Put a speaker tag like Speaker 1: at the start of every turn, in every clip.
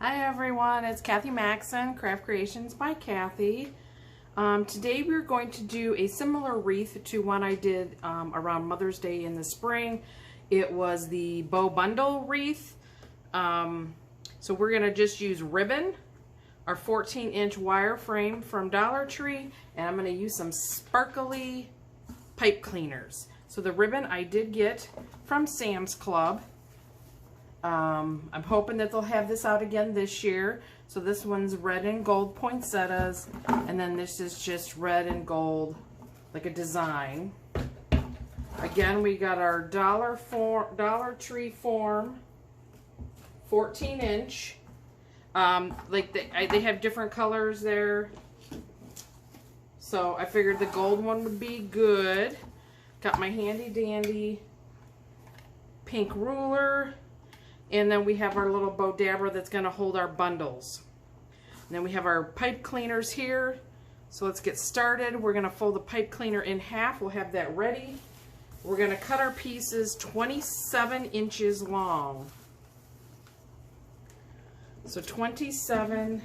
Speaker 1: Hi everyone, it's Kathy Maxon, Craft Creations by Kathy. Today we're going to do a similar wreath to one I did around Mother's Day in the spring. It was the bow bundle wreath. So we're going to just use ribbon, our 14-inch wire frame from Dollar Tree, and I'm going to use some sparkly pipe cleaners. So the ribbon I did get from Sam's Club. I'm hoping that they'll have this out again this year. So this one's red and gold poinsettias, and then this is just red and gold, like a design. Again, we got our Dollar Tree form, 14-inch. Like they have different colors there. So I figured the gold one would be good. Got my handy dandy pink ruler. And then we have our little bow dabber that's going to hold our bundles. And then we have our pipe cleaners here. So let's get started. We're going to fold the pipe cleaner in half. We'll have that ready. We're going to cut our pieces 27 inches long. So 27.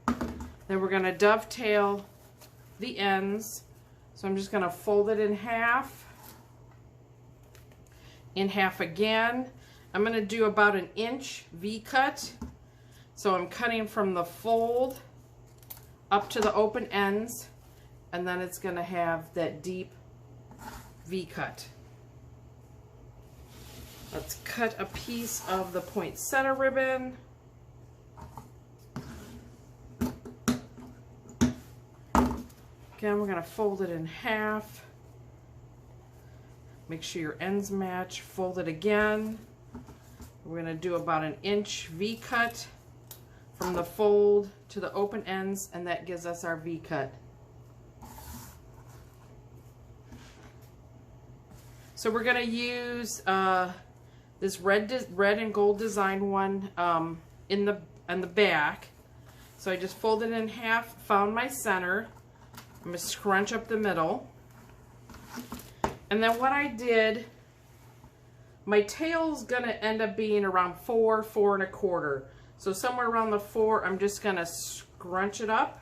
Speaker 1: Then we're going to dovetail the ends. So I'm just going to fold it in half again. I'm going to do about an inch V-cut. So I'm cutting from the fold up to the open ends, and then it's going to have that deep V-cut. Let's cut a piece of the poinsettia ribbon. Again, we're going to fold it in half. Make sure your ends match. Fold it again. We're going to do about an inch V-cut from the fold to the open ends, and that gives us our V-cut. So we're going to use this red and gold design one on the back. So I just folded it in half, found my center. I'm going to scrunch up the middle. And then what I did, my tail's going to end up being around 4 1/4. So somewhere around the 4, I'm just going to scrunch it up.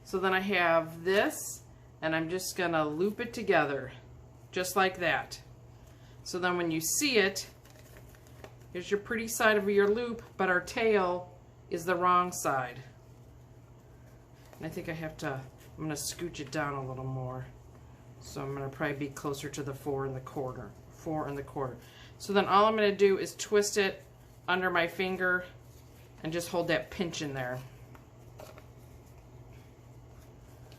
Speaker 1: So then I have this, and I'm just going to loop it together, just like that. So then when you see it, here's your pretty side of your loop, but our tail is the wrong side. And I think I'm going to scooch it down a little more. So I'm going to probably be closer to the 4 1/4. 4 1/4. So then all I'm going to do is twist it under my finger and just hold that pinch in there.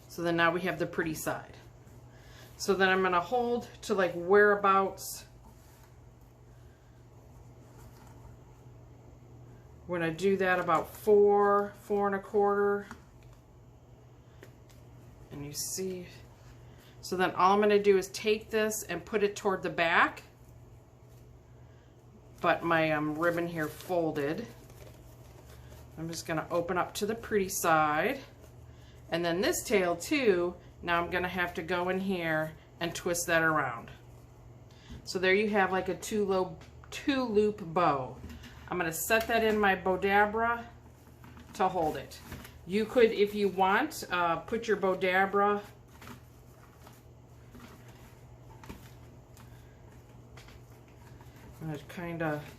Speaker 1: So then now we have the pretty side. So then I'm going to hold to like whereabouts. We're going to do that about 4 1/4. And you see. So then all I'm going to do is take this and put it toward the back, but my ribbon here folded. I'm just going to open up to the pretty side, and then this tail too, now I'm going to have to go in here and twist that around. So there you have like a two loop bow. I'm going to set that in my bow dabra to hold it. You could, if you want, put your bow dabra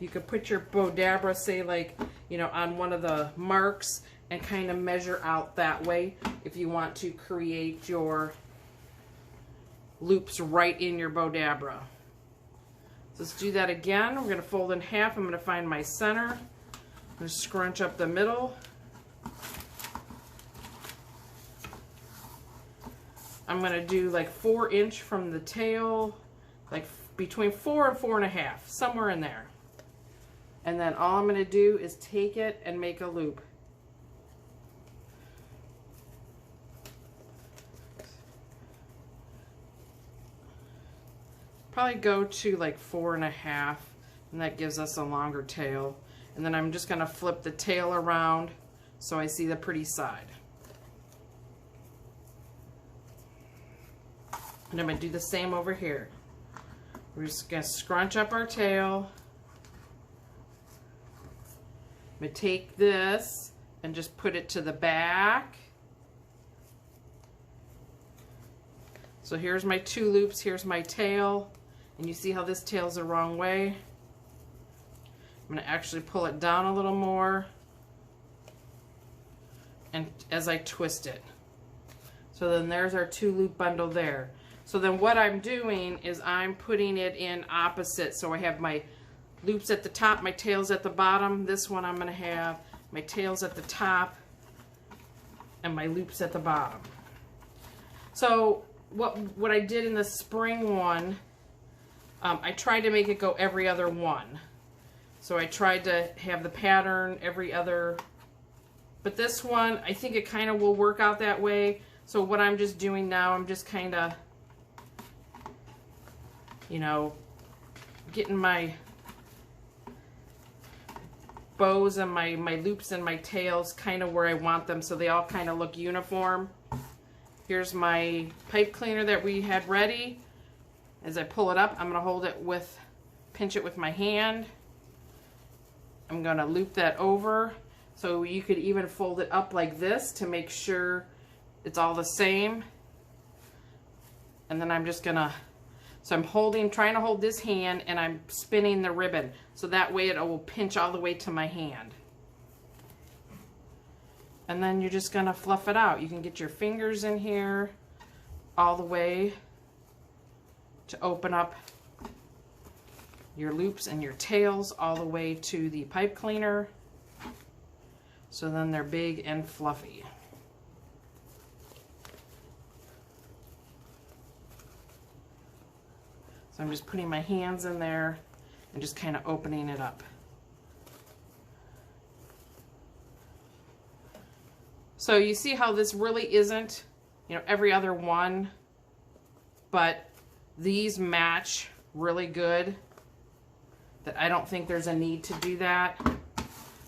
Speaker 1: you could put your bow dabra, say like, on one of the marks and kind of measure out that way if you want to create your loops right in your bow dabra. So let's do that again. We're going to fold in half. I'm going to find my center. I'm going to scrunch up the middle. I'm going to do like 4 inch from the tail, like between 4 and 4 1/2, somewhere in there. And then all I'm going to do is take it and make a loop. Probably go to like 4 1/2, and that gives us a longer tail. And then I'm just going to flip the tail around so I see the pretty side. And I'm going to do the same over here. We're just going to scrunch up our tail, I'm going to take this and just put it to the back. So here's my 2 loops, here's my tail, and you see how this tail's the wrong way? I'm going to actually pull it down a little more and as I twist it. So then there's our 2 loop bundle there. So then what I'm doing is I'm putting it in opposite. So I have my loops at the top, my tails at the bottom. This one I'm going to have my tails at the top and my loops at the bottom. So what I did in the spring one, I tried to make it go every other one. So I tried to have the pattern every other, but this one, I think it kind of will work out that way. So what I'm just doing now, I'm just kind of, you know, getting my bows and my loops and my tails kind of where I want them so they all kind of look uniform. Here's my pipe cleaner that we had ready. As I pull it up, I'm going to hold it with, pinch it with my hand. I'm going to loop that over. So you could even fold it up like this to make sure it's all the same. And then I'm just going to, so I'm trying to hold this hand and I'm spinning the ribbon. So that way it will pinch all the way to my hand. And then you're just going to fluff it out. You can get your fingers in here all the way to open up your loops and your tails all the way to the pipe cleaner. So then they're big and fluffy. So I'm just putting my hands in there and just kind of opening it up. So you see how this really isn't, you know, every other one, but these match really good, that I don't think there's a need to do that.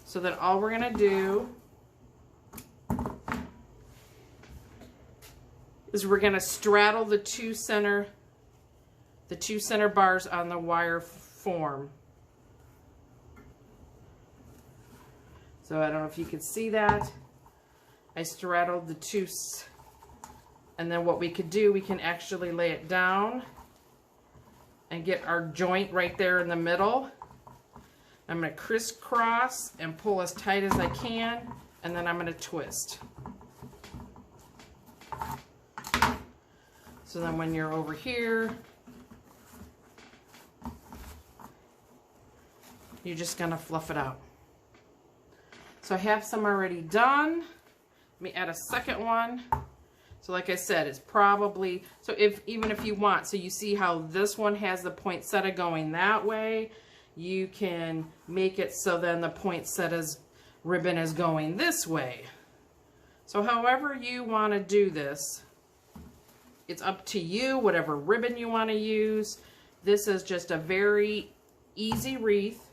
Speaker 1: So then all we're going to do is we're going to straddle the two center bars on the wire form. So I don't know if you can see that. I straddled the two, and then what we could do, we can actually lay it down and get our joint right there in the middle. I'm going to crisscross and pull as tight as I can, and then I'm going to twist. So then when you're over here, you're just going to fluff it out. So I have some already done. Let me add a second one. So like I said, it's probably, so even if you want, so you see how this one has the poinsettia going that way, you can make it so then the poinsettia's ribbon is going this way. So however you want to do this, it's up to you, whatever ribbon you want to use. This is just a very easy wreath.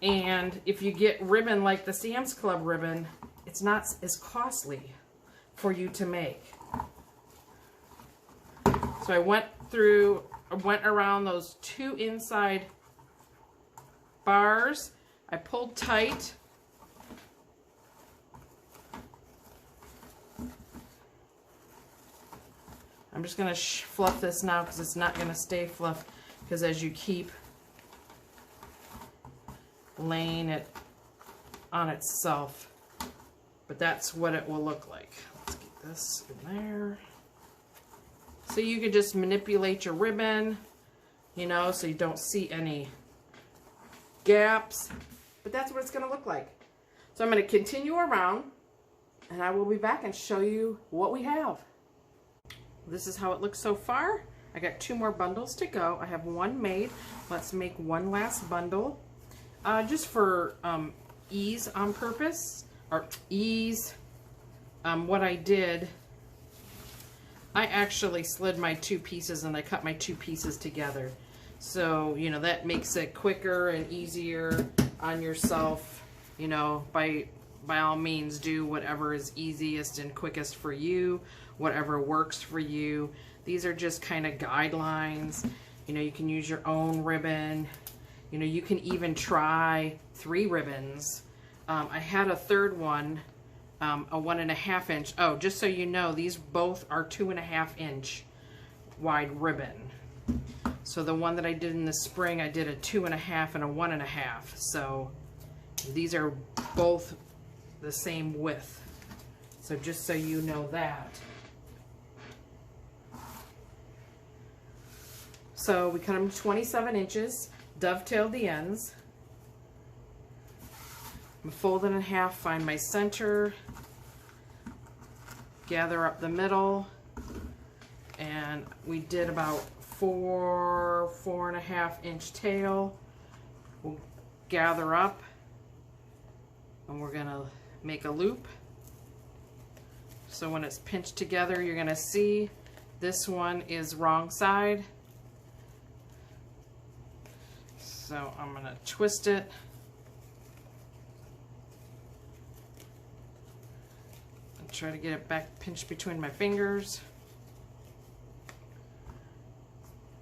Speaker 1: And if you get ribbon like the Sam's Club ribbon, it's not as costly for you to make. So I went around those two inside bars. I pulled tight. I'm just going to fluff this now because it's not going to stay fluff, because as you keep laying it on itself, but that's what it will look like. Let's get this in there. So you can just manipulate your ribbon, you know, so you don't see any gaps, but that's what it's going to look like. So I'm going to continue around, and I will be back and show you what we have. This is how it looks so far. I got 2 more bundles to go. I have one made. Let's make one last bundle. Just for ease on purpose, or ease, what I did, I actually slid my 2 pieces and I cut my 2 pieces together. So, you know, that makes it quicker and easier on yourself. You know, by all means, do whatever is easiest and quickest for you, whatever works for you. These are just kind of guidelines. You know, you can use your own ribbon. You know, you can even try 3 ribbons. I had a third one, a 1.5 inch. Oh, just so you know, these both are 2.5 inch wide ribbon. So the one that I did in the spring, I did a 2.5 and a 1.5. So these are both the same width. So just so you know that. So we cut them to 27 inches, dovetailed the ends. I'm folding in half, find my center, gather up the middle, and we did about 4.5 inch tail. We'll gather up, and we're gonna make a loop. So when it's pinched together, you're gonna see this one is wrong side. So I'm gonna twist it. And try to get it back pinched between my fingers.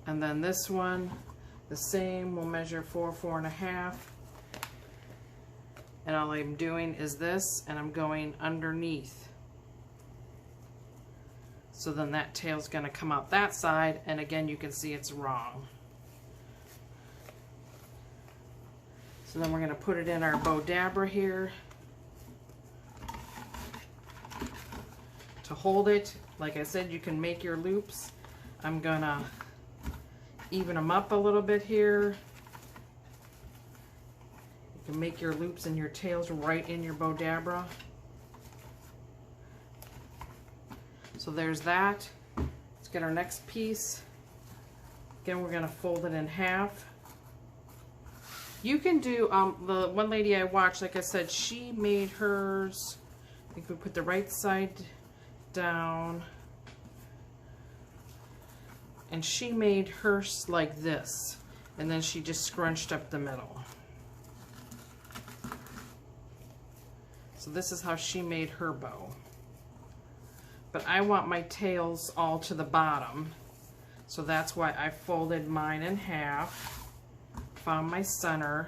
Speaker 1: And then this one, the same, we'll measure 4.5. And all I'm doing is this, and I'm going underneath. So then that tail's gonna come out that side, and again, you can see it's wrong. So then we're going to put it in our bow dabra here. To hold it, like I said, you can make your loops. I'm going to even them up a little bit here. You can make your loops and your tails right in your bow dabra. So there's that. Let's get our next piece. Again, we're going to fold it in half. You can do, the one lady I watched, like I said, she made hers, I think we put the right side down, and she made hers like this, and then she just scrunched up the middle. So this is how she made her bow. But I want my tails all to the bottom, so that's why I folded mine in half. Found my center,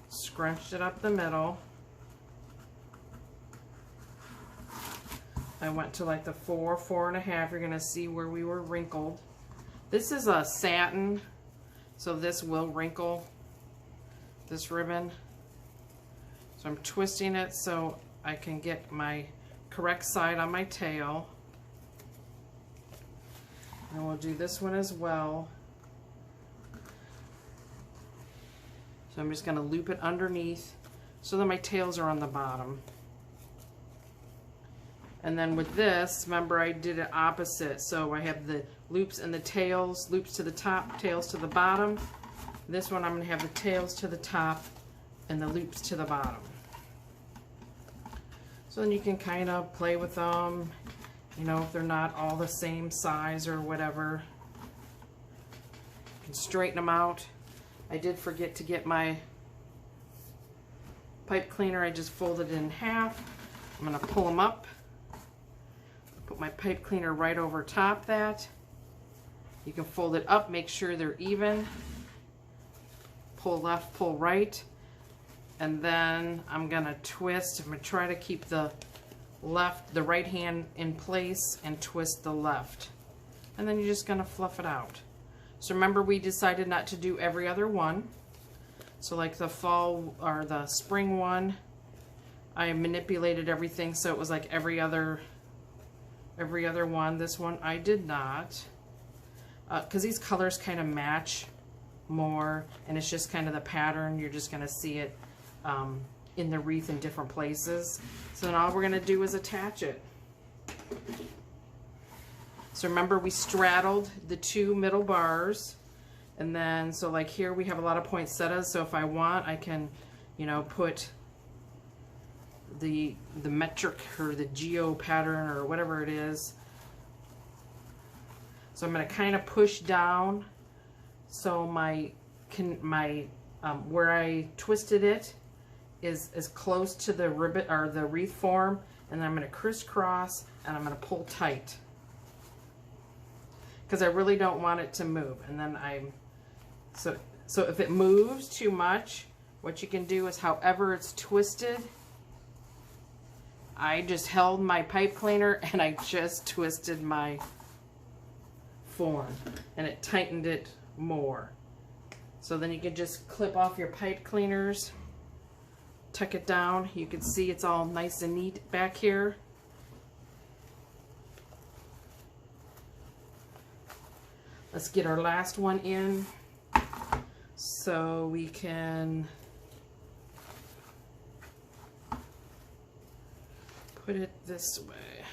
Speaker 1: scrunched it up the middle. I went to like the 4.5. You're gonna see where we were wrinkled. This is a satin, so this will wrinkle, this ribbon. So I'm twisting it so I can get my correct side on my tail. And we'll do this one as well. So I'm just going to loop it underneath so that my tails are on the bottom. And then with this, remember I did it opposite. So I have the loops and the tails, loops to the top, tails to the bottom. This one I'm going to have the tails to the top and the loops to the bottom. So then you can kind of play with them, you know, if they're not all the same size or whatever. You can straighten them out. I did forget to get my pipe cleaner. I just folded it in half. I'm going to pull them up. Put my pipe cleaner right over top that. You can fold it up, make sure they're even. Pull left, pull right. And then I'm going to twist. I'm going to try to keep the right hand in place and twist the left. And then you're just going to fluff it out. So remember, we decided not to do every other one. So like the fall or the spring one, I manipulated everything so it was like every other one. This one I did not, because these colors kind of match more, and it's just kind of the pattern. You're just going to see it in the wreath in different places. So then all we're going to do is attach it. So remember, we straddled the 2 middle bars, and then so like here we have a lot of poinsettias. So if I want, I can, you know, put the metric or the geo pattern or whatever it is. So I'm going to kind of push down so where I twisted it is as close to the ribbon or the wreath form, and then I'm going to crisscross and I'm going to pull tight because I really don't want it to move. And then So if it moves too much, what you can do is however it's twisted, I just held my pipe cleaner and I just twisted my form and it tightened it more. So then you can just clip off your pipe cleaners, tuck it down. You can see it's all nice and neat back here. Let's get our last one in so we can put it this way,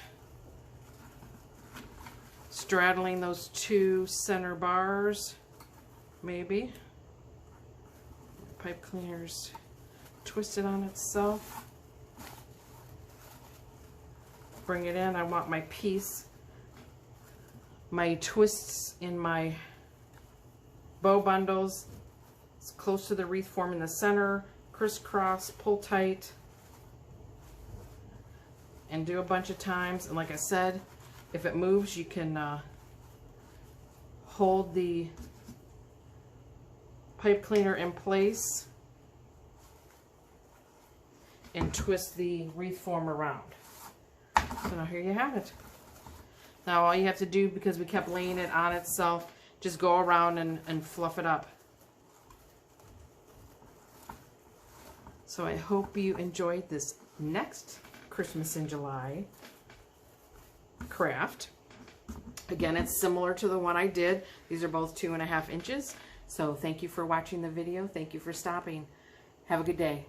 Speaker 1: straddling those two center bars, maybe. Pipe cleaners twisted on itself. Bring it in. I want my piece, my twists in my bow bundles. It's close to the wreath form in the center. Crisscross, pull tight, and do a bunch of times. And like I said, if it moves, you can hold the pipe cleaner in place and twist the wreath form around. So now here you have it. Now all you have to do, because we kept laying it on itself, just go around and fluff it up. So I hope you enjoyed this next Christmas in July craft. Again, it's similar to the one I did. These are both 2.5 inches. So thank you for watching the video. Thank you for stopping. Have a good day.